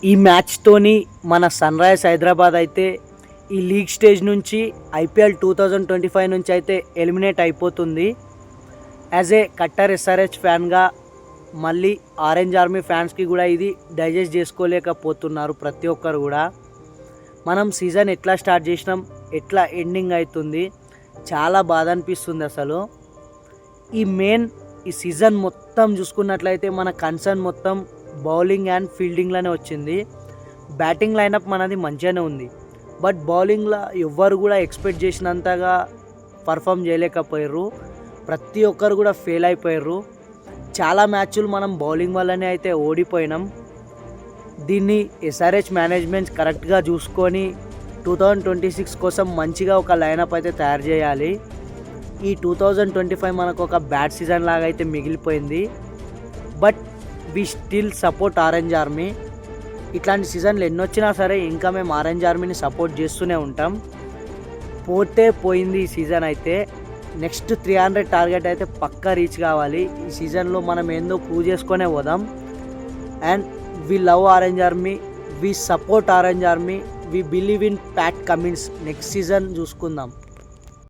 ఈ మ్యాచ్‌తోని మన సన్‌రైజ్ హైదరాబాద్ అయితే ఈ లీగ్ స్టేజ్ నుంచి ఐపీఎల్ 2025 నుంచి అయితే ఎలిమినేట్ అయిపోతుంది. యాజ్ ఏ కట్టర్ ఎస్ఆర్‌హెచ్ ఫ్యాన్‌గా మళ్ళీ ఆరెంజ్ ఆర్మీ ఫ్యాన్స్‌కి కూడా ఇది డైజెస్ట్ చేసుకోలేకపోతున్నారు ప్రతి ఒక్కరు కూడా. మనం సీజన్ ఎట్లా స్టార్ట్ చేసినాం, ఎట్లా ఎండింగ్ అవుతుంది, చాలా బాధ అనిపిస్తుంది అసలు. ఈ సీజన్ మొత్తం చూసుకున్నట్లయితే మన కన్సర్న్ మొత్తం బౌలింగ్ అండ్ ఫీల్డింగ్లోనే వచ్చింది. బ్యాటింగ్ లైనప్ మనది మంచిగానే ఉంది, బట్ బౌలింగ్లో ఎవ్వరు కూడా ఎక్స్పెక్ట్ చేసినంతగా పర్ఫామ్ చేయలేకపోయారు. ప్రతి ఒక్కరు కూడా ఫెయిల్ అయిపోయారు. చాలా మ్యాచ్లు మనం బౌలింగ్ వల్లనే అయితే ఓడిపోయినాం. దీన్ని ఎస్ఆర్హెచ్ మేనేజ్మెంట్ కరెక్ట్గా చూసుకొని 2026 కోసం మంచిగా ఒక లైనప్ అయితే తయారు చేయాలి. ఈ 2025 మనకు ఒక బ్యాడ్ సీజన్ లాగా అయితే మిగిలిపోయింది. But we still support orange army. ఇట్లాంటి సీజన్లు ఎన్ని వచ్చినా సరే ఇంకా మేము ఆరెంజ్ ఆర్మీని సపోర్ట్ చేస్తూనే ఉంటాం. పోతే పోయింది ఈ సీజన్ అయితే. నెక్స్ట్ 300 టార్గెట్ అయితే పక్కా రీచ్ కావాలి. ఈ సీజన్లో మనం ఏందో ప్రూవ్ చేసుకునే పోదాం. And we love orange army, we support orange army, we believe in Pat Cummins. Next season చూసుకుందాం.